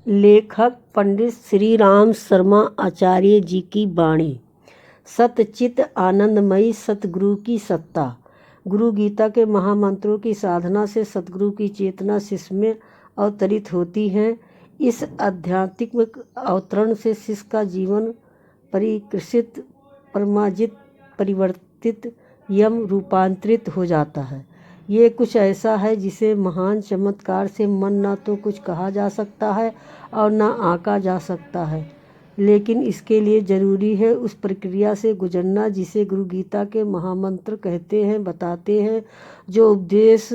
लेखक पंडित श्री राम शर्मा आचार्य जी की वाणी। सतचित आनंदमयी सतगुरु की सत्ता। गुरु गीता के महामंत्रों की साधना से सतगुरु की चेतना शिष्य में अवतरित होती है। इस आध्यात्मिक अवतरण से शिष्य का जीवन परिकृषित, परमाजित, परिवर्तित, यम रूपांतरित हो जाता है। ये कुछ ऐसा है जिसे महान चमत्कार से मन न तो कुछ कहा जा सकता है और न आंका जा सकता है, लेकिन इसके लिए ज़रूरी है उस प्रक्रिया से गुजरना जिसे गुरु गीता के महामंत्र कहते हैं, बताते हैं। जो उपदेश,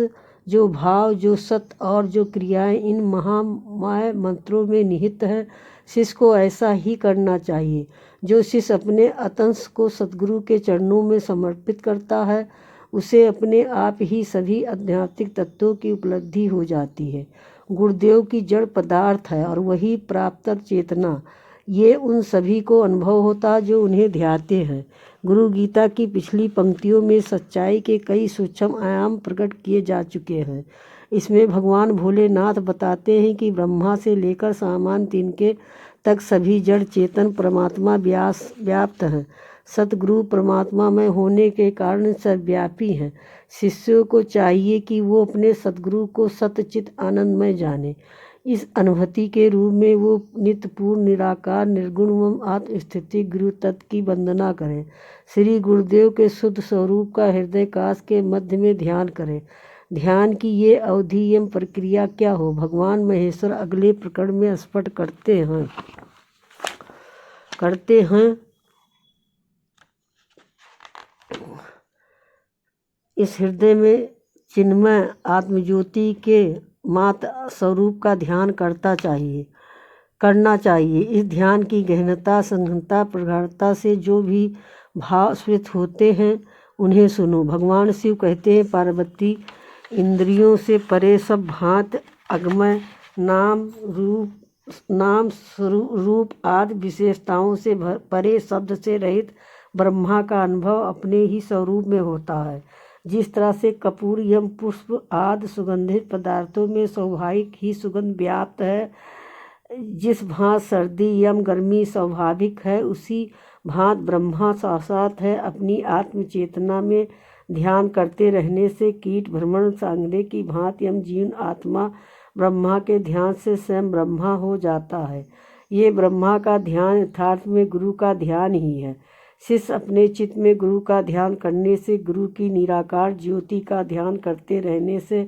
जो भाव, जो सत्य और जो क्रियाएं इन महामाय मंत्रों में निहित है, शिष्य को ऐसा ही करना चाहिए। जो शिष्य अपने अंश को सतगुरु के चरणों में समर्पित करता है, उसे अपने आप ही सभी आध्यात्मिक तत्वों की उपलब्धि हो जाती है। गुरुदेव की जड़ पदार्थ है और वही प्राप्त चेतना, ये उन सभी को अनुभव होता है जो उन्हें ध्याते हैं। गुरु गीता की पिछली पंक्तियों में सच्चाई के कई सूक्ष्म आयाम प्रकट किए जा चुके हैं। इसमें भगवान भोलेनाथ बताते हैं कि ब्रह्मा से लेकर सामान्य तिनके तक सभी जड़ चेतन परमात्मा व्याप्त हैं। सतगुरु परमात्मा में होने के कारण सर्वव्यापी हैं। शिष्यों को चाहिए कि वो अपने सतगुरु को सतचित आनंदमय जाने। इस अनुभूति के रूप में वो नित्य पूर्ण, निराकार, निर्गुण एवं आत्मस्थिति गुरु तत्व की वंदना करें। श्री गुरुदेव के शुद्ध स्वरूप का हृदय काश के मध्य में ध्यान करें। ध्यान की ये अवधि एवं प्रक्रिया क्या हो, भगवान महेश्वर अगले प्रकरण में स्पष्ट करते हैं। इस हृदय में चिन्मय आत्मज्योति के मात्र स्वरूप का ध्यान करना चाहिए। इस ध्यान की गहनता, संहनता, प्रगाढ़ता से जो भी भाव स्फुरित होते हैं उन्हें सुनो। भगवान शिव कहते हैं, पार्वती इंद्रियों से परे सब भांत अगमय नाम रूप आदि विशेषताओं से परे शब्द से रहित ब्रह्मा का अनुभव अपने ही स्वरूप में होता है। जिस तरह से कपूर एवं पुष्प आदि सुगंधित पदार्थों में स्वाभाविक ही सुगंध व्याप्त है, जिस भांत सर्दी एवं गर्मी स्वाभाविक है, उसी भांत ब्रह्मा साक्षात है। अपनी आत्म चेतना में ध्यान करते रहने से कीट भ्रमण सांगने की भांति एवं जीवन आत्मा ब्रह्मा के ध्यान से स्वयं ब्रह्मा हो जाता है। ये ब्रह्मा का ध्यान यथार्थ में गुरु का ध्यान ही है। शिष्य अपने चित्त में गुरु का ध्यान करने से, गुरु की निराकार ज्योति का ध्यान करते रहने से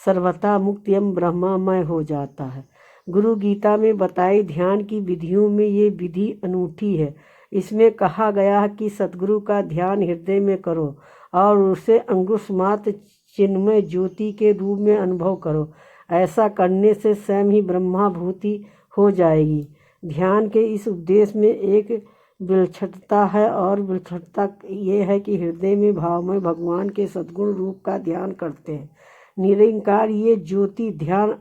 सर्वथा मुक्त एवं ब्रह्मामय हो जाता है। गुरु गीता में बताई ध्यान की विधियों में ये विधि अनूठी है। इसमें कहा गया है कि सतगुरु का ध्यान हृदय में करो और उसे अंकुश मात्र चिन्मय ज्योति के रूप में अनुभव करो। ऐसा करने से स्वयं ही ब्रह्माभूति हो जाएगी। ध्यान के इस उपदेश में एक विलक्षणता है और विलक्षणता ये है कि हृदय में भावमय भगवान के सद्गुण रूप का ध्यान करते हैं। निरंकार ये ज्योति ध्यान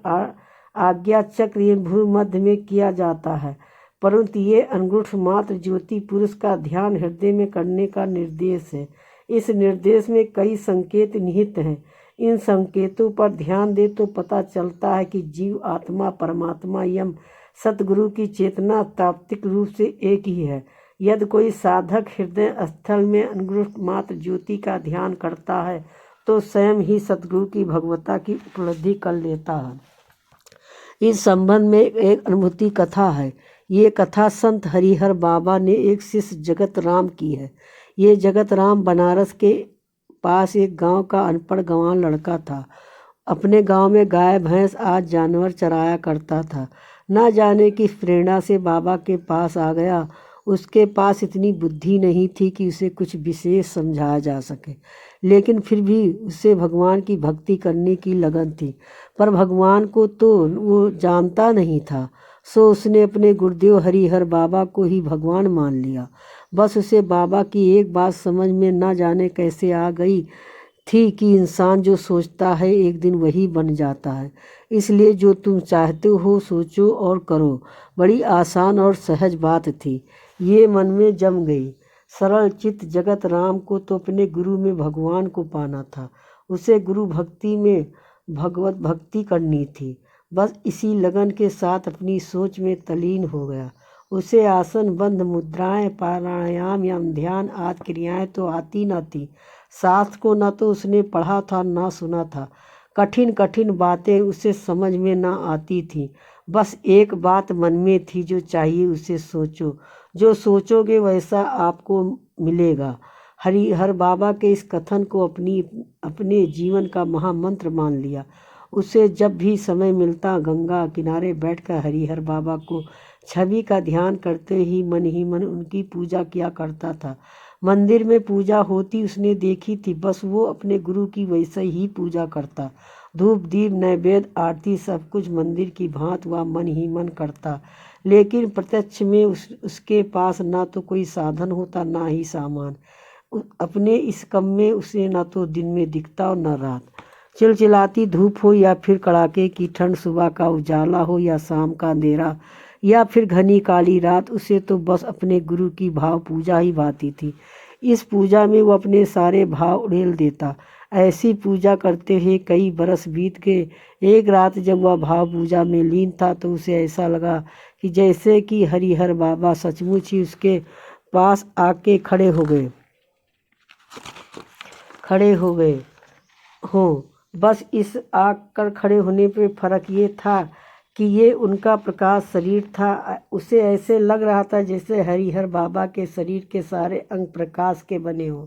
आज्ञा चक्र भू मध्य में किया जाता है, परंतु ये अंगुष्ठ मात्र ज्योति पुरुष का ध्यान हृदय में करने का निर्देश है। इस निर्देश में कई संकेत निहित हैं। इन संकेतों पर ध्यान दे तो पता चलता है कि जीव आत्मा परमात्मा एवं सतगुरु की चेतना तात्विक रूप से एक ही है। यदि कोई साधक हृदय स्थल में अंगुष्ठ मात्र ज्योति का ध्यान करता है तो स्वयं ही सतगुरु की भगवता की उपलब्धि कर लेता है। इस संबंध में एक अनुभूति कथा है। ये कथा संत हरिहर बाबा ने एक शिष्य जगत राम की है। ये जगत राम बनारस के पास एक गांव का अनपढ़ गंवार लड़का था। अपने गांव में गाय भैंस आदि जानवर चराया करता था। न जाने किस प्रेरणा से बाबा के पास आ गया। उसके पास इतनी बुद्धि नहीं थी कि उसे कुछ विशेष समझाया जा सके, लेकिन फिर भी उसे भगवान की भक्ति करने की लगन थी। पर भगवान को तो वो जानता नहीं था, सो उसने अपने गुरुदेव हरिहर बाबा को ही भगवान मान लिया। बस उसे बाबा की एक बात समझ में न जाने कैसे आ गई थी कि इंसान जो सोचता है एक दिन वही बन जाता है। इसलिए जो तुम चाहते हो सोचो और करो। बड़ी आसान और सहज बात थी। ये मन में जम गई। सरल चित्त जगत राम को तो अपने गुरु में भगवान को पाना था। उसे गुरु भक्ति में भगवत भक्ति करनी थी। बस इसी लगन के साथ अपनी सोच में तल्लीन हो गया। उसे आसन बंद मुद्राएं, प्राणायाम या ध्यान आदि क्रियाएं तो आती न थी। शास्त्र को न तो उसने पढ़ा था न सुना था। कठिन कठिन बातें उसे समझ में न आती थीं। बस एक बात मन में थी, जो चाहिए उसे सोचो, जो सोचोगे वैसा आपको मिलेगा। हरिहर बाबा के इस कथन को अपने जीवन का महामंत्र मान लिया। उसे जब भी समय मिलता गंगा किनारे बैठकर हरिहर बाबा को छवि का ध्यान करते ही मन उनकी पूजा किया करता था। मंदिर में पूजा होती उसने देखी थी, बस वो अपने गुरु की वैसे ही पूजा करता। धूप दीप नैवेद्य आरती सब कुछ मंदिर की भांत वह मन ही मन करता। लेकिन प्रत्यक्ष में उसके पास ना तो कोई साधन होता ना ही सामान। अपने इस कम में उसे न तो दिन में दिखता और न रात। चिलचिलाती धूप हो या फिर कड़ाके की ठंड, सुबह का उजाला हो या शाम का अंधेरा या फिर घनी काली रात, उसे तो बस अपने गुरु की भाव पूजा ही भाती थी। इस पूजा में वो अपने सारे भाव उड़ेल देता। ऐसी पूजा करते हुए कई बरस बीत गए। एक रात जब वह भाव पूजा में लीन था तो उसे ऐसा लगा कि जैसे कि हरिहर बाबा सचमुच ही उसके पास आके खड़े हो गए हों। बस इस आकर खड़े होने पे फर्क ये था कि ये उनका प्रकाश शरीर था। उसे ऐसे लग रहा था जैसे हरिहर बाबा के शरीर के सारे अंग प्रकाश के बने हों।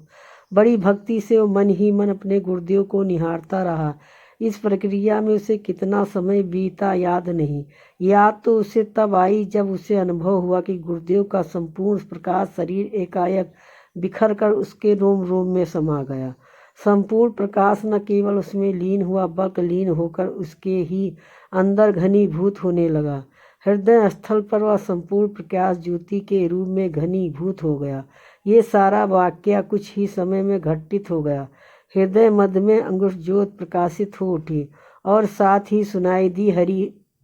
बड़ी भक्ति से वो मन ही मन अपने गुरुदेव को निहारता रहा। इस प्रक्रिया में उसे कितना समय बीता याद नहीं। याद तो उसे तब आई जब उसे अनुभव हुआ कि गुरुदेव का संपूर्ण प्रकाश शरीर एकाएक बिखर कर उसके रोम रोम में समा गया। संपूर्ण प्रकाश न केवल उसमें लीन हुआ बल्कि लीन होकर उसके ही अंदर घनीभूत होने लगा। हृदय स्थल पर वह संपूर्ण प्रकाश ज्योति के रूप में घनीभूत हो गया। ये सारा वाक्य कुछ ही समय में घटित हो गया। हृदय मध्य में अंगुष्ठ ज्योत प्रकाशित हो उठी और साथ ही सुनाई दी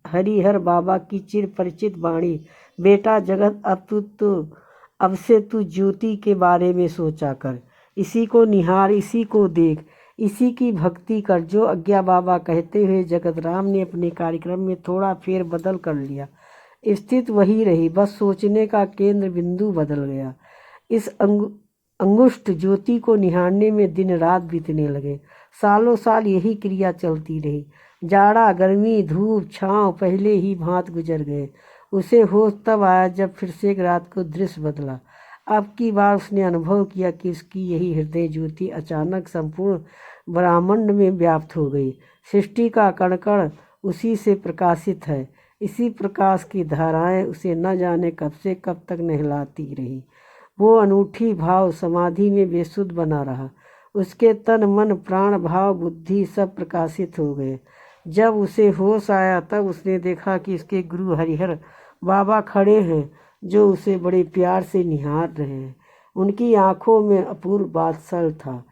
हरिहर बाबा की चिर परिचित वाणी, बेटा जगत अब से तू ज्योति के बारे में सोचा कर, इसी को निहार, इसी को देख, इसी की भक्ति कर। जो आज्ञा बाबा कहते हुए जगत राम ने अपने कार्यक्रम में थोड़ा फेर बदल कर लिया। स्थित वही रही, बस सोचने का केंद्र बिंदु बदल गया। इस अंगुष्ठ ज्योति को निहारने में दिन रात बीतने लगे। सालों साल यही क्रिया चलती रही। जाड़ा गर्मी धूप छाँव पहले ही भांत गुजर गए। उसे होश तब आया जब फिर से एक रात को दृश्य बदला। अब की बार उसने अनुभव किया कि उसकी यही हृदय ज्योति अचानक संपूर्ण ब्रह्मांड में व्याप्त हो गई। सृष्टि का कण कण उसी से प्रकाशित है। इसी प्रकाश की धाराएं उसे न जाने कब से कब तक नहलाती रही। वो अनूठी भाव समाधि में बेसुध बना रहा। उसके तन मन प्राण भाव बुद्धि सब प्रकाशित हो गए। जब उसे होश आया तब उसने देखा कि उसके गुरु हरिहर बाबा खड़े हैं, जो उसे बड़े प्यार से निहार रहे हैं। उनकी आंखों में अपूर्व वात्सल्य था।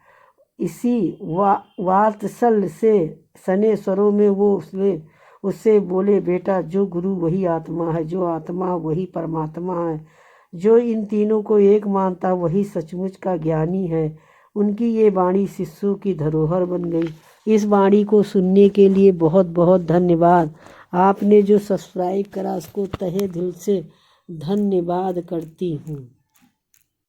इसी वात्सल्य से सने स्वरों में वो उससे बोले, बेटा जो गुरु वही आत्मा है, जो आत्मा वही परमात्मा है, जो इन तीनों को एक मानता वही सचमुच का ज्ञानी है। उनकी ये वाणी शिष्यों की धरोहर बन गई। इस वाणी को सुनने के लिए बहुत बहुत धन्यवाद। आपने जो सब्सक्राइब करा उसको तहे दिल से धन्यवाद करती हूँ।